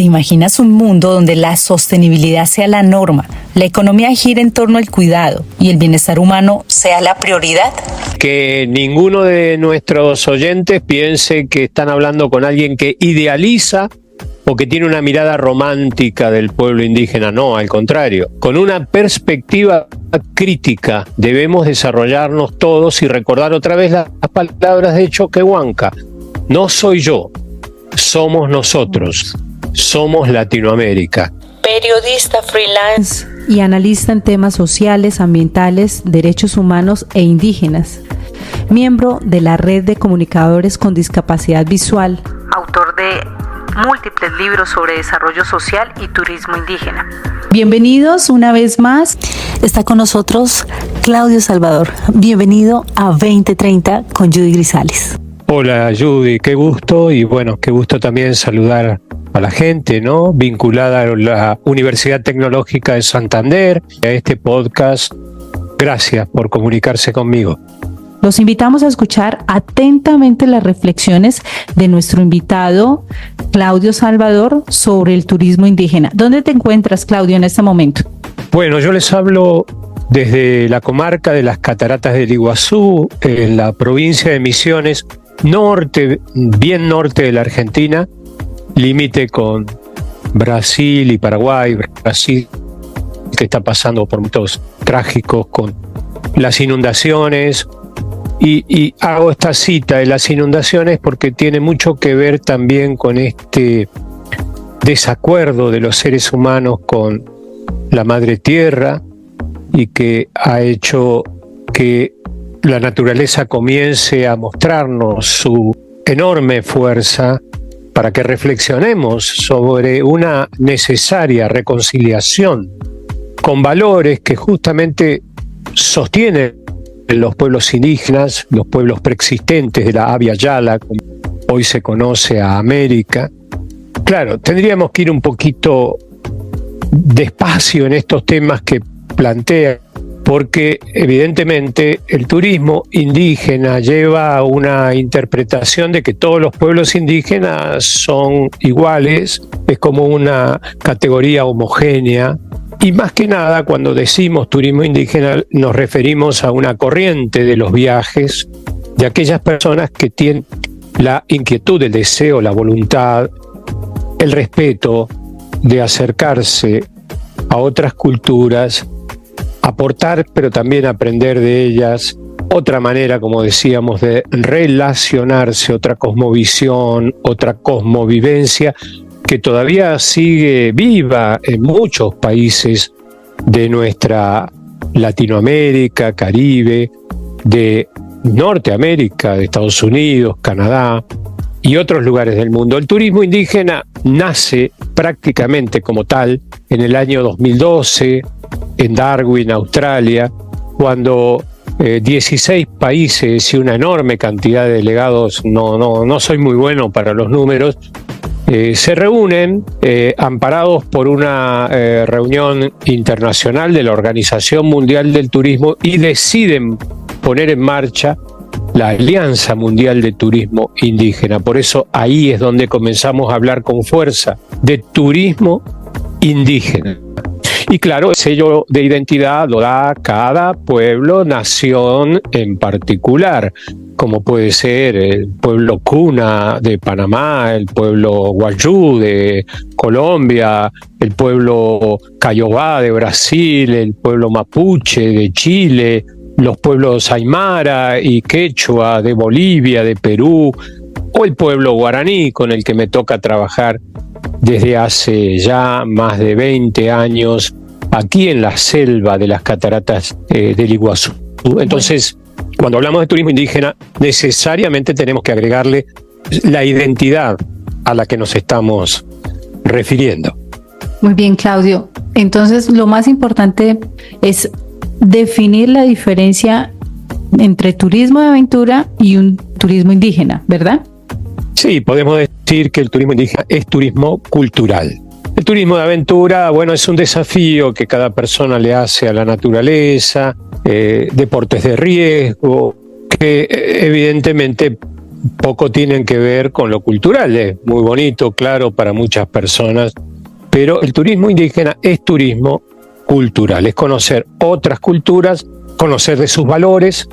imaginas un mundo donde la sostenibilidad sea la norma, la economía gira en torno al cuidado y el bienestar humano sea la prioridad? Que ninguno de nuestros oyentes piense que están hablando con alguien que idealiza o que tiene una mirada romántica del pueblo indígena. No, al contrario. Con una perspectiva crítica debemos desarrollarnos todos y recordar otra vez las palabras de Choquehuanca. No soy yo, somos nosotros, somos Latinoamérica. Periodista freelance y analista en temas sociales, ambientales, derechos humanos e indígenas. Miembro de la Red de Comunicadores con Discapacidad Visual. Autor de múltiples libros sobre desarrollo social y turismo indígena. Bienvenidos una vez más. Está con nosotros Claudio Salvador. Bienvenido a 2030 con Judy Grisales. Hola Judy, qué gusto y bueno, qué gusto también saludar a la gente, ¿no? Vinculada a la Universidad Tecnológica de Santander, a este podcast. Gracias por comunicarse conmigo. Los invitamos a escuchar atentamente las reflexiones de nuestro invitado, Claudio Salvador, sobre el turismo indígena. ¿Dónde te encuentras, Claudio, en este momento? Bueno, yo les hablo desde la comarca de las Cataratas del Iguazú, en la provincia de Misiones, norte, bien norte de la Argentina, límite con Brasil y Paraguay. Brasil, que está pasando por momentos trágicos con las inundaciones. Y hago esta cita de las inundaciones porque tiene mucho que ver también con este desacuerdo de los seres humanos con la madre tierra y que ha hecho que la naturaleza comience a mostrarnos su enorme fuerza para que reflexionemos sobre una necesaria reconciliación con valores que justamente sostienen los pueblos indígenas, los pueblos preexistentes de la Abya Yala, como hoy se conoce a América. Claro, tendríamos que ir un poquito despacio en estos temas que plantea, porque evidentemente el turismo indígena lleva a una interpretación de que todos los pueblos indígenas son iguales, es como una categoría homogénea. Y más que nada, cuando decimos turismo indígena, nos referimos a una corriente de los viajes de aquellas personas que tienen la inquietud, el deseo, la voluntad, el respeto de acercarse a otras culturas, aportar, pero también aprender de ellas, otra manera, como decíamos, de relacionarse, otra cosmovisión, otra cosmovivencia, que todavía sigue viva en muchos países de nuestra Latinoamérica, Caribe, de Norteamérica, de Estados Unidos, Canadá y otros lugares del mundo. El turismo indígena nace prácticamente como tal en el año 2012 en Darwin, Australia, cuando 16 países y una enorme cantidad de delegados, no soy muy bueno para los números, se reúnen amparados por una reunión internacional de la Organización Mundial del Turismo y deciden poner en marcha la Alianza Mundial de Turismo Indígena. Por eso ahí es donde comenzamos a hablar con fuerza de turismo indígena. Y claro, el sello de identidad lo da cada pueblo, nación en particular, como puede ser el pueblo Cuna de Panamá, el pueblo Wayuu de Colombia, el pueblo Cayobá de Brasil, el pueblo Mapuche de Chile, los pueblos Aymara y Quechua de Bolivia, de Perú, o el pueblo guaraní con el que me toca trabajar desde hace ya más de 20 años aquí en la selva de las cataratas del Iguazú. Entonces, cuando hablamos de turismo indígena, necesariamente tenemos que agregarle la identidad a la que nos estamos refiriendo. Muy bien, Claudio. Entonces, lo más importante es definir la diferencia entre turismo de aventura y un turismo indígena, ¿verdad? Sí, podemos decir que el turismo indígena es turismo cultural. El turismo de aventura, bueno, es un desafío que cada persona le hace a la naturaleza, deportes de riesgo, que evidentemente poco tienen que ver con lo cultural. Es muy bonito, claro, para muchas personas, pero el turismo indígena es turismo cultural, es conocer otras culturas, conocer de sus valores,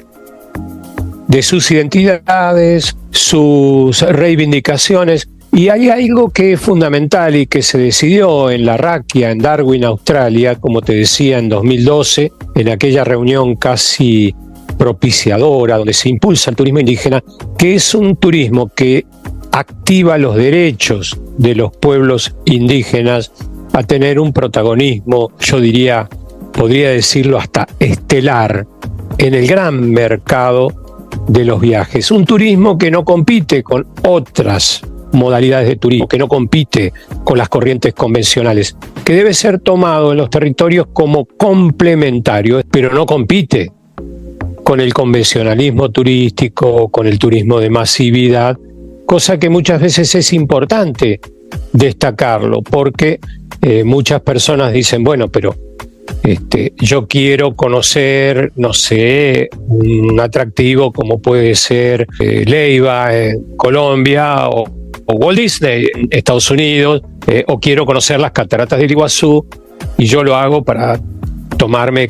de sus identidades, sus reivindicaciones. Y hay algo que es fundamental y que se decidió en la Rakia, en Darwin, Australia, como te decía, en 2012, en aquella reunión casi propiciadora, donde se impulsa el turismo indígena, que es un turismo que activa los derechos de los pueblos indígenas a tener un protagonismo, yo diría, podría decirlo hasta estelar, en el gran mercado de los viajes. Un turismo que no compite con otras modalidades de turismo, que no compite con las corrientes convencionales, que debe ser tomado en los territorios como complementario, pero no compite con el convencionalismo turístico, con el turismo de masividad, cosa que muchas veces es importante destacarlo, porque muchas personas dicen, bueno, pero yo quiero conocer, no sé, un atractivo como puede ser Leiva en Colombia o Walt Disney en Estados Unidos, o quiero conocer las cataratas del Iguazú, y yo lo hago para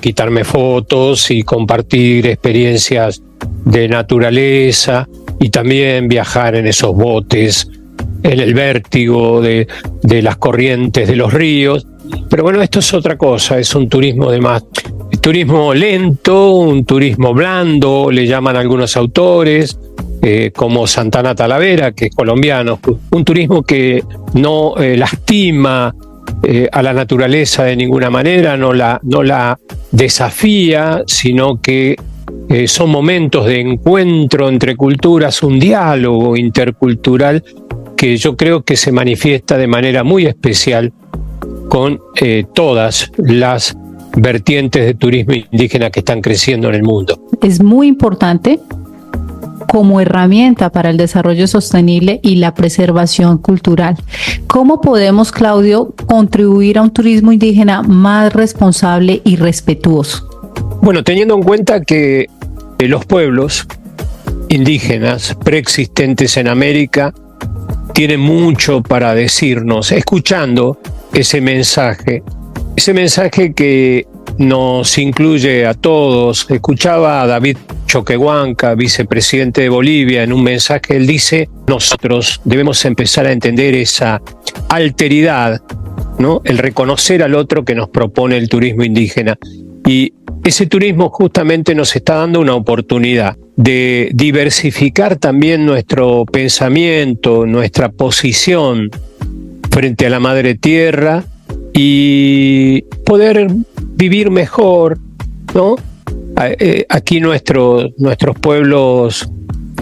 quitarme fotos y compartir experiencias de naturaleza y también viajar en esos botes, en el vértigo de las corrientes de los ríos. Pero bueno, esto es otra cosa, es un turismo turismo lento, un turismo blando, le llaman algunos autores, como Santana Talavera, que es colombiano, un turismo que no lastima a la naturaleza de ninguna manera, no la desafía, sino que son momentos de encuentro entre culturas, un diálogo intercultural que yo creo que se manifiesta de manera muy especial con todas las vertientes de turismo indígena que están creciendo en el mundo. Es muy importante como herramienta para el desarrollo sostenible y la preservación cultural. ¿Cómo podemos, Claudio, contribuir a un turismo indígena más responsable y respetuoso? Bueno, teniendo en cuenta que los pueblos indígenas preexistentes en América tienen mucho para decirnos, escuchando ese mensaje que nos incluye a todos. Escuchaba a David Choquehuanca, vicepresidente de Bolivia, en un mensaje. Él dice, nosotros debemos empezar a entender esa alteridad, ¿no? El reconocer al otro que nos propone el turismo indígena. Y ese turismo justamente nos está dando una oportunidad de diversificar también nuestro pensamiento, nuestra posición frente a la madre tierra y poder vivir mejor, ¿no? Aquí nuestros pueblos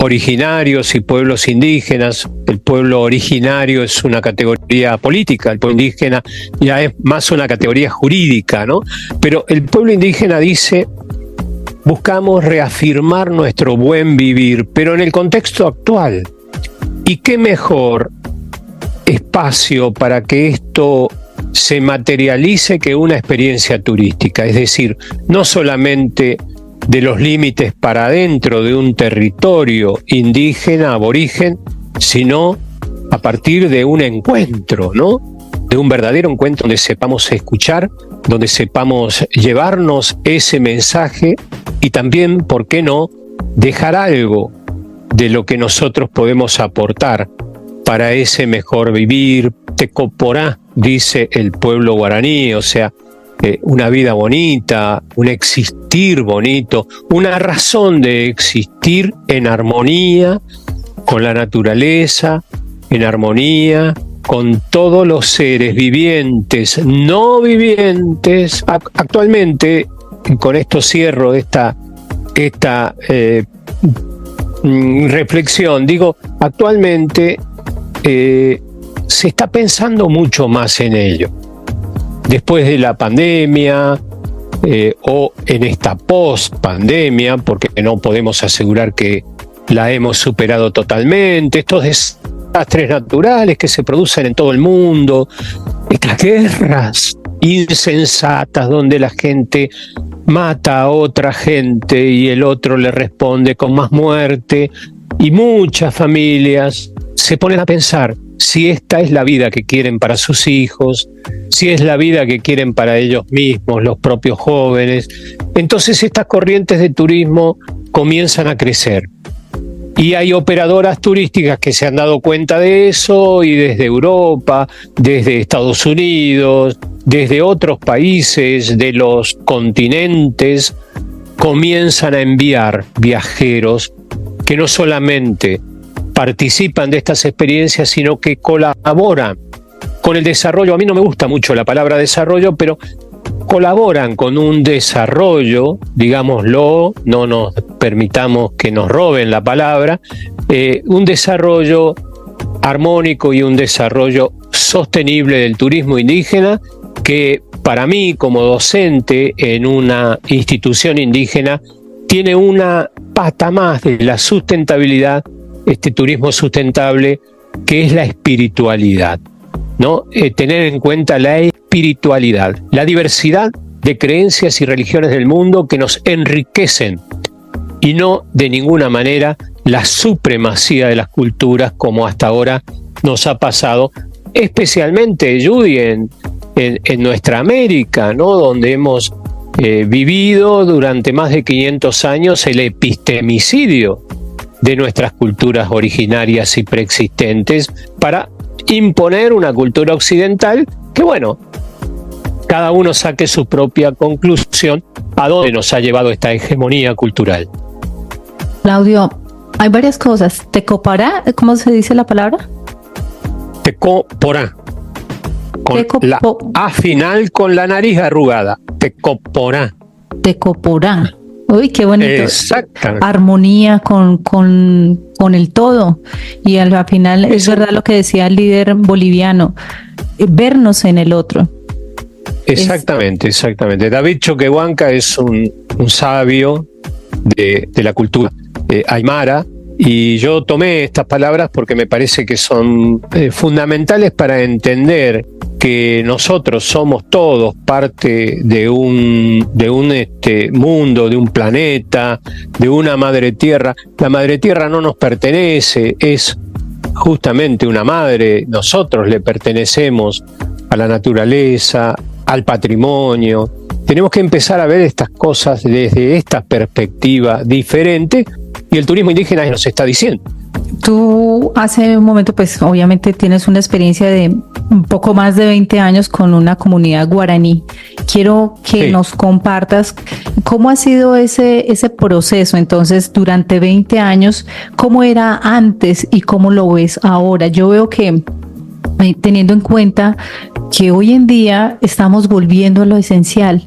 originarios y pueblos indígenas, el pueblo originario es una categoría política, el pueblo indígena ya es más una categoría jurídica, ¿no? Pero el pueblo indígena dice, buscamos reafirmar nuestro buen vivir, pero en el contexto actual. ¿Y qué mejor espacio para que esto se materialice que una experiencia turística? Es decir, no solamente de los límites para adentro de un territorio indígena, aborigen, sino a partir de un encuentro, ¿no? De un verdadero encuentro donde sepamos escuchar, donde sepamos llevarnos ese mensaje y también, ¿por qué no?, dejar algo de lo que nosotros podemos aportar para ese mejor vivir. Tecoporá, dice el pueblo guaraní, o sea, una vida bonita, un existir bonito, una razón de existir en armonía con la naturaleza, en armonía con todos los seres vivientes, no vivientes. Actualmente, con esto cierro esta reflexión, digo, actualmente se está pensando mucho más en ello. Después de la pandemia o en esta post-pandemia, porque no podemos asegurar que la hemos superado totalmente, estos desastres naturales que se producen en todo el mundo, estas guerras insensatas donde la gente mata a otra gente y el otro le responde con más muerte, y muchas familias se ponen a pensar si esta es la vida que quieren para sus hijos, si es la vida que quieren para ellos mismos, los propios jóvenes. Entonces estas corrientes de turismo comienzan a crecer. Y hay operadoras turísticas que se han dado cuenta de eso, y desde Europa, desde Estados Unidos, desde otros países de los continentes, comienzan a enviar viajeros que no solamente participan de estas experiencias, sino que colaboran con el desarrollo. A mí no me gusta mucho la palabra desarrollo, pero colaboran con un desarrollo, digámoslo, no nos permitamos que nos roben la palabra, un desarrollo armónico y un desarrollo sostenible del turismo indígena, que para mí, como docente en una institución indígena, tiene una pata más de la sustentabilidad, este turismo sustentable, que es la espiritualidad, ¿no? Tener en cuenta la espiritualidad, la diversidad de creencias y religiones del mundo que nos enriquecen, y no de ninguna manera la supremacía de las culturas como hasta ahora nos ha pasado, especialmente, Judy, en nuestra América, ¿no? Donde hemos vivido durante más de 500 años el epistemicidio de nuestras culturas originarias y preexistentes para imponer una cultura occidental que, bueno, cada uno saque su propia conclusión a dónde nos ha llevado esta hegemonía cultural. Claudio, hay varias cosas. ¿Tecopará? ¿Cómo se dice la palabra? Tecoporá. Con la A final con la nariz arrugada. Tecoporá. Tecoporá. Uy, qué bonito. Exactamente. Armonía con el todo. Y al final es verdad lo que decía el líder boliviano, vernos en el otro. Exactamente. David Choquehuanca es un sabio de la cultura aymara, y yo tomé estas palabras porque me parece que son fundamentales para entender que nosotros somos todos parte de un mundo, de un planeta, de una madre tierra. La madre tierra no nos pertenece, es justamente una madre. Nosotros le pertenecemos a la naturaleza, al patrimonio. Tenemos que empezar a ver estas cosas desde esta perspectiva diferente, y el turismo indígena nos está diciendo. Tú hace un momento, pues obviamente tienes una experiencia de un poco más de 20 años con una comunidad guaraní. Quiero que nos compartas cómo ha sido ese proceso. Entonces, durante 20 años, ¿cómo era antes y cómo lo ves ahora? Yo veo que, teniendo en cuenta que hoy en día estamos volviendo a lo esencial,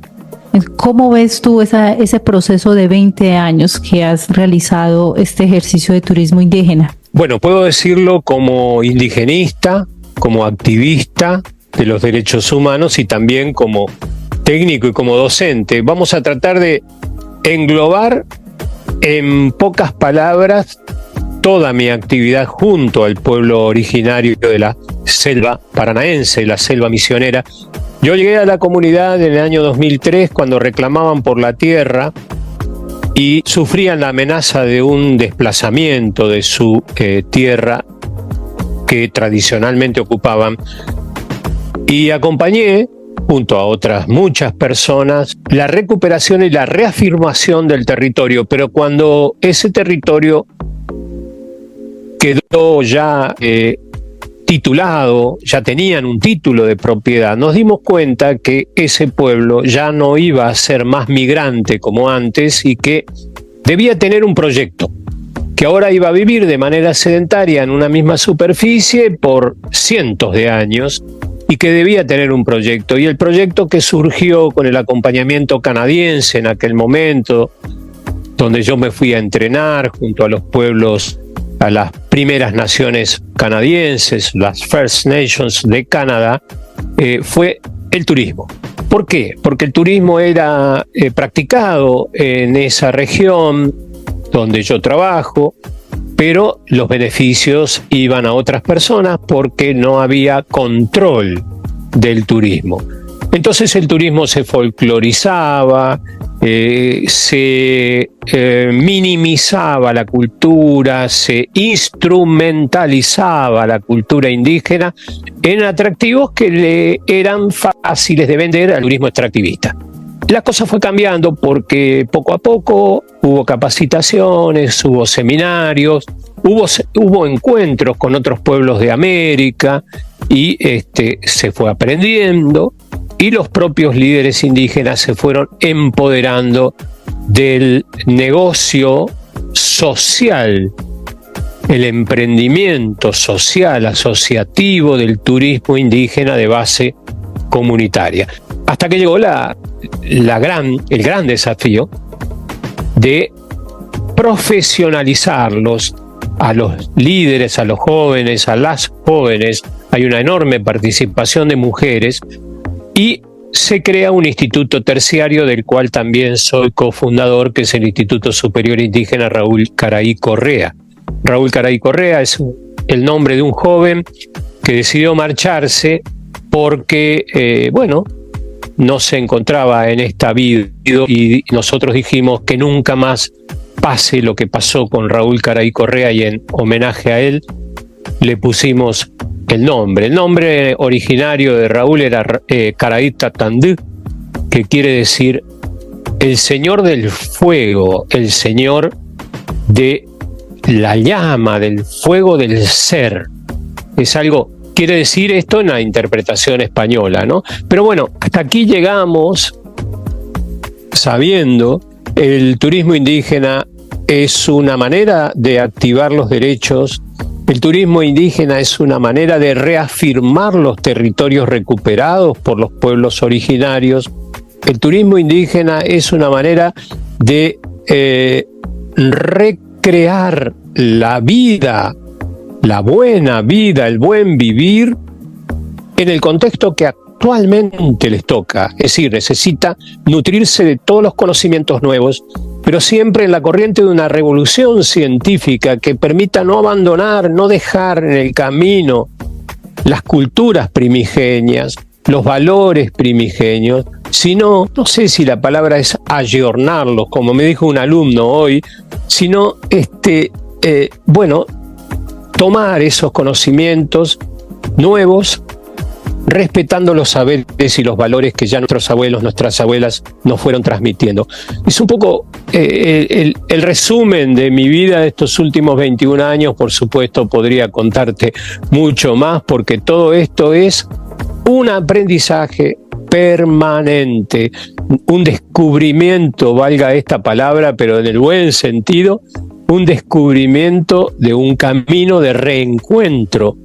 ¿cómo ves tú ese proceso de 20 años que has realizado este ejercicio de turismo indígena? Bueno, puedo decirlo como indigenista, como activista de los derechos humanos, y también como técnico y como docente. Vamos a tratar de englobar en pocas palabras toda mi actividad junto al pueblo originario de la selva paranaense, la selva misionera. Yo llegué a la comunidad en el año 2003 cuando reclamaban por la tierra y sufrían la amenaza de un desplazamiento de su tierra que tradicionalmente ocupaban, y acompañé, junto a otras muchas personas, la recuperación y la reafirmación del territorio. Pero cuando ese territorio quedó ya titulado, ya tenían un título de propiedad, nos dimos cuenta que ese pueblo ya no iba a ser más migrante como antes, y que debía tener un proyecto, que ahora iba a vivir de manera sedentaria en una misma superficie por cientos de años, y que debía tener un proyecto. Y el proyecto, que surgió con el acompañamiento canadiense en aquel momento, donde yo me fui a entrenar junto a los pueblos, a las primeras naciones canadienses, las First Nations de Canadá, fue el turismo. ¿Por qué? Porque el turismo era practicado en esa región donde yo trabajo, pero los beneficios iban a otras personas porque no había control del turismo. Entonces el turismo se folclorizaba, se minimizaba la cultura, se instrumentalizaba la cultura indígena en atractivos que le eran fáciles de vender al turismo extractivista. La cosa fue cambiando porque poco a poco hubo capacitaciones, hubo seminarios, hubo encuentros con otros pueblos de América y se fue aprendiendo y los propios líderes indígenas se fueron empoderando del negocio social, el emprendimiento social, asociativo del turismo indígena de base comunitaria. Hasta que llegó el gran desafío de profesionalizarlos a los líderes, a los jóvenes, a las jóvenes. Hay una enorme participación de mujeres y se crea un instituto terciario del cual también soy cofundador, que es el Instituto Superior Indígena Raúl Caraí Correa. Raúl Caraí Correa es el nombre de un joven que decidió marcharse porque, no se encontraba en esta vida y nosotros dijimos que nunca más pase lo que pasó con Raúl Caraí Correa y en homenaje a él le pusimos el nombre. El nombre originario de Raúl era Caraí Tatandú, que quiere decir el señor del fuego, el señor de la llama, del fuego del ser. Es algo, quiere decir esto en la interpretación española, ¿no? Pero bueno, hasta aquí llegamos sabiendo el turismo indígena es una manera de activar los derechos. El turismo indígena es una manera de reafirmar los territorios recuperados por los pueblos originarios. El turismo indígena es una manera de recrear la vida, la buena vida, el buen vivir en el contexto que actualmente les toca. Es decir, necesita nutrirse de todos los conocimientos nuevos, pero siempre en la corriente de una revolución científica que permita no abandonar, no dejar en el camino las culturas primigenias, los valores primigenios, sino, no sé si la palabra es ayornarlos, como me dijo un alumno hoy, sino tomar esos conocimientos nuevos, respetando los saberes y los valores que ya nuestros abuelos, nuestras abuelas nos fueron transmitiendo. Es un poco el resumen de mi vida de estos últimos 21 años. Por supuesto, podría contarte mucho más, porque todo esto es un aprendizaje permanente, un descubrimiento, valga esta palabra, pero en el buen sentido, un descubrimiento de un camino de reencuentro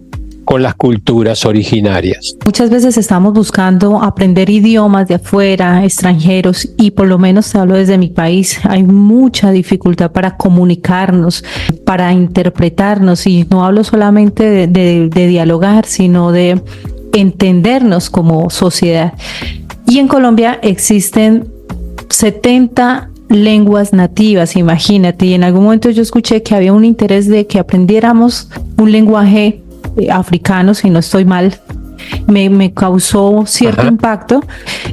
con las culturas originarias. Muchas veces estamos buscando aprender idiomas de afuera, extranjeros, y por lo menos te hablo desde mi país, hay mucha dificultad para comunicarnos, para interpretarnos, y no hablo solamente de dialogar, sino de entendernos como sociedad. Y en Colombia existen 70 lenguas nativas, imagínate, y en algún momento yo escuché que había un interés de que aprendiéramos un lenguaje africano, si no estoy mal. Me causó cierto impacto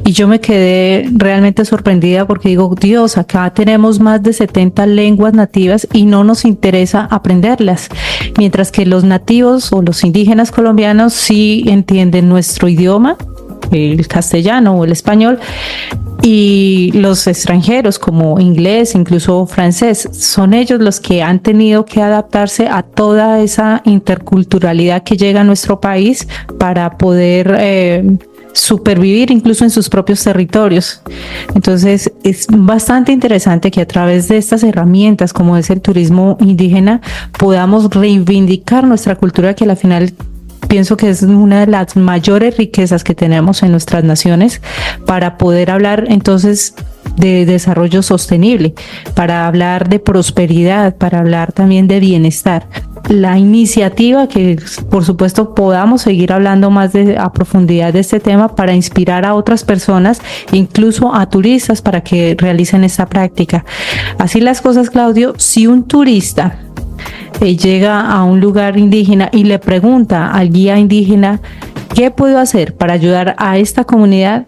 y yo me quedé realmente sorprendida, porque digo, Dios, acá tenemos más de 70 lenguas nativas y no nos interesa aprenderlas, mientras que los nativos o los indígenas colombianos sí entienden nuestro idioma, el castellano o el español, y los extranjeros como inglés, incluso francés, son ellos los que han tenido que adaptarse a toda esa interculturalidad que llega a nuestro país para poder supervivir incluso en sus propios territorios. Entonces es bastante interesante que a través de estas herramientas como es el turismo indígena podamos reivindicar nuestra cultura, que al final pienso que es una de las mayores riquezas que tenemos en nuestras naciones, para poder hablar entonces de desarrollo sostenible, para hablar de prosperidad, para hablar también de bienestar. La iniciativa que, por supuesto, podamos seguir hablando más a profundidad de este tema para inspirar a otras personas, incluso a turistas, para que realicen esta práctica. Así las cosas, Claudio, si un turista llega a un lugar indígena y le pregunta al guía indígena ¿qué puedo hacer para ayudar a esta comunidad?,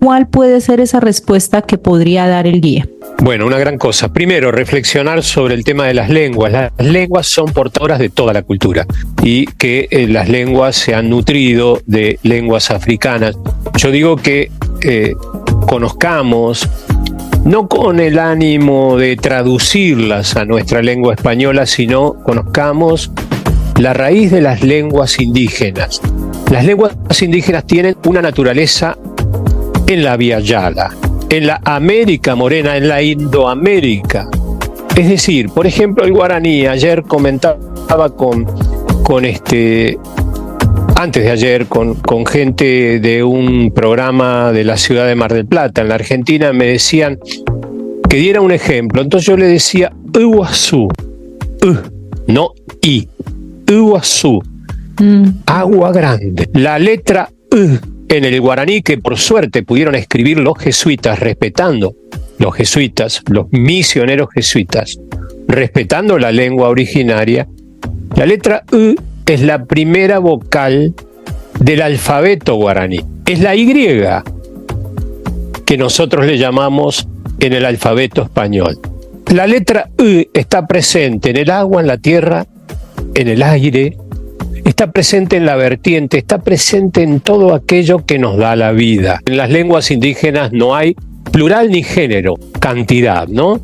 ¿Cuál puede ser esa respuesta que podría dar el guía? Bueno, una gran cosa. Primero, reflexionar sobre el tema de las lenguas. Las lenguas son portadoras de toda la cultura y que las lenguas se han nutrido de lenguas africanas. Yo digo que conozcamos, no con el ánimo de traducirlas a nuestra lengua española, sino conozcamos la raíz de las lenguas indígenas. Las lenguas indígenas tienen una naturaleza en la Via Yala, en la América Morena, en la Indoamérica. Es decir, por ejemplo, el guaraní, ayer comentaba antes de ayer, con gente de un programa de la ciudad de Mar del Plata, en la Argentina, me decían que diera un ejemplo. Entonces yo le decía, Iguazú, no I, Iguazú, agua grande. La letra en el guaraní, que por suerte pudieron escribir los jesuitas, respetando los jesuitas, los misioneros jesuitas, respetando la lengua originaria, la letra U es la primera vocal del alfabeto guaraní. Es la Y que nosotros le llamamos en el alfabeto español. La letra U está presente en el agua, en la tierra, en el aire, está presente en la vertiente, está presente en todo aquello que nos da la vida. En las lenguas indígenas no hay plural ni género, cantidad, ¿no?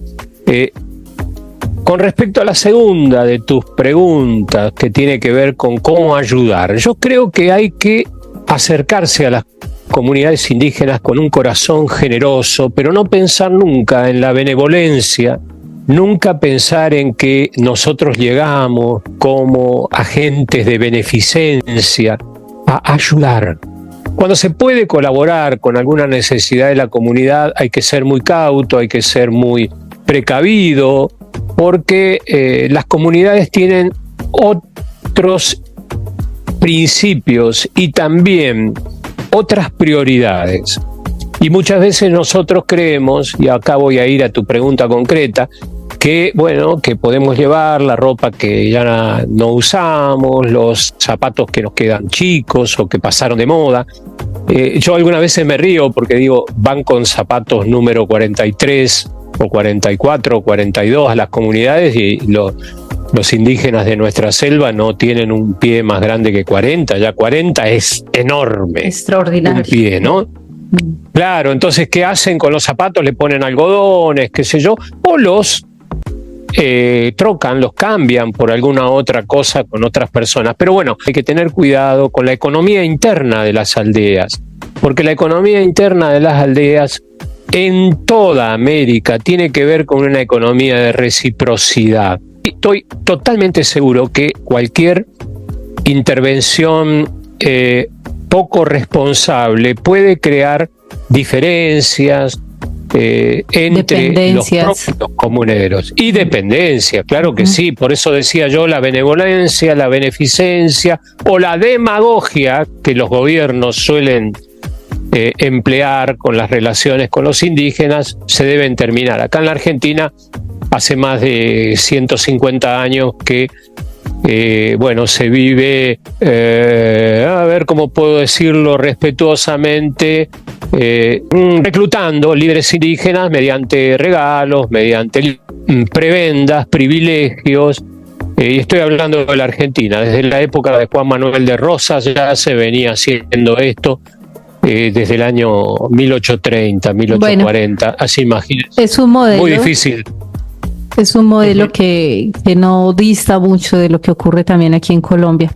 Con respecto a la segunda de tus preguntas, que tiene que ver con cómo ayudar, yo creo que hay que acercarse a las comunidades indígenas con un corazón generoso, pero no pensar nunca en la benevolencia, nunca pensar en que nosotros llegamos como agentes de beneficencia a ayudar. Cuando se puede colaborar con alguna necesidad de la comunidad, hay que ser muy cauto, hay que ser muy precavido, porque las comunidades tienen otros principios y también otras prioridades. Y muchas veces nosotros creemos, y acá voy a ir a tu pregunta concreta, que bueno, que podemos llevar la ropa que ya no usamos, los zapatos que nos quedan chicos o que pasaron de moda. Yo algunas veces me río porque digo, van con zapatos número 43 o 44 o 42 a las comunidades y los indígenas de nuestra selva no tienen un pie más grande que 40, ya 40 es enorme. Extraordinario. Un pie, ¿no? Claro, entonces, ¿qué hacen con los zapatos? Le ponen algodones, qué sé yo, o los trocan, los cambian por alguna otra cosa con otras personas. Pero bueno, hay que tener cuidado con la economía interna de las aldeas, porque la economía interna de las aldeas en toda América tiene que ver con una economía de reciprocidad. Estoy totalmente seguro que cualquier intervención poco responsable puede crear diferencias entre los propios comuneros y dependencia, claro que sí. Por eso decía yo, la benevolencia, la beneficencia o la demagogia que los gobiernos suelen emplear con las relaciones con los indígenas se deben terminar. Acá en la Argentina hace más de 150 años que bueno, se vive, a ver cómo puedo decirlo respetuosamente, reclutando líderes indígenas mediante regalos, mediante prebendas, privilegios. Y estoy hablando de la Argentina. Desde la época de Juan Manuel de Rosas ya se venía haciendo esto, desde el año 1830, 1840. Bueno, así imagínense. Es un modelo. Muy difícil. Es un modelo que no dista mucho de lo que ocurre también aquí en Colombia.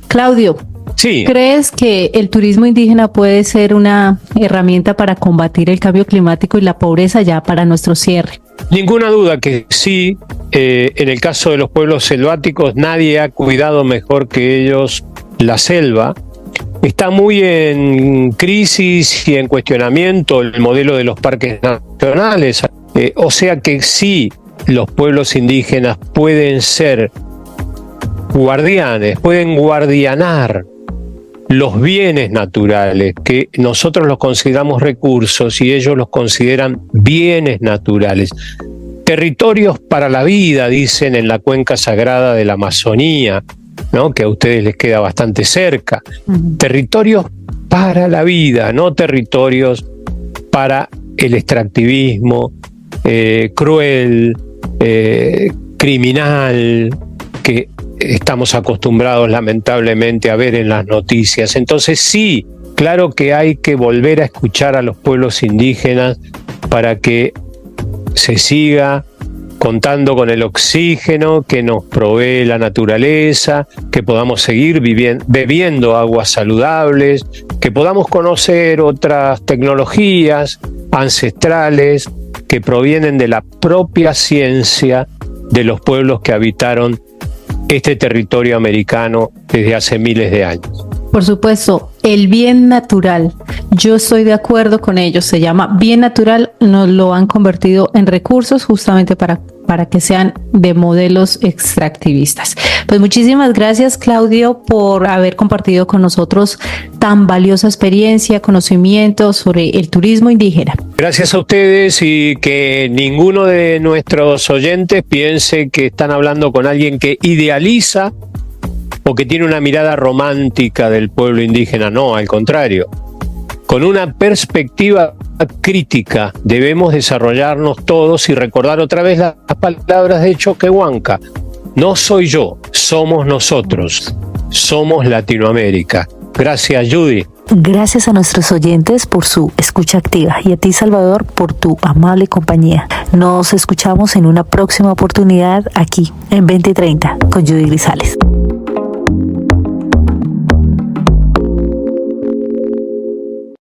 Claudio, sí. ¿Crees que el turismo indígena puede ser una herramienta para combatir el cambio climático y la pobreza, ya para nuestro cierre? Ninguna duda que sí. En el caso de los pueblos selváticos, nadie ha cuidado mejor que ellos la selva. Está muy en crisis y en cuestionamiento el modelo de los parques nacionales. O sea que sí, los pueblos indígenas pueden ser guardianes, pueden guardianar los bienes naturales, que nosotros los consideramos recursos y ellos los consideran bienes naturales. Territorios para la vida, dicen en la cuenca sagrada de la Amazonía, ¿no? Que a ustedes les queda bastante cerca. Territorios para la vida, no territorios para el extractivismo cruel, criminal, que estamos acostumbrados lamentablemente a ver en las noticias. Entonces sí, claro que hay que volver a escuchar a los pueblos indígenas para que se siga contando con el oxígeno que nos provee la naturaleza, que podamos seguir bebiendo aguas saludables, que podamos conocer otras tecnologías ancestrales que provienen de la propia ciencia de los pueblos que habitaron este territorio americano desde hace miles de años. Por supuesto, el bien natural. Yo estoy de acuerdo con ellos. Se llama bien natural. Nos lo han convertido en recursos justamente para que sean de modelos extractivistas. Pues muchísimas gracias, Claudio, por haber compartido con nosotros tan valiosa experiencia, conocimiento sobre el turismo indígena. Gracias a ustedes, y que ninguno de nuestros oyentes piense que están hablando con alguien que idealiza o que tiene una mirada romántica del pueblo indígena. No, al contrario. Con una perspectiva crítica debemos desarrollarnos todos y recordar otra vez las palabras de Choquehuanca. No soy yo, somos nosotros, somos Latinoamérica. Gracias, Judy. Gracias a nuestros oyentes por su escucha activa y a ti, Salvador, por tu amable compañía. Nos escuchamos en una próxima oportunidad aquí en 2030 con Judy Grisales.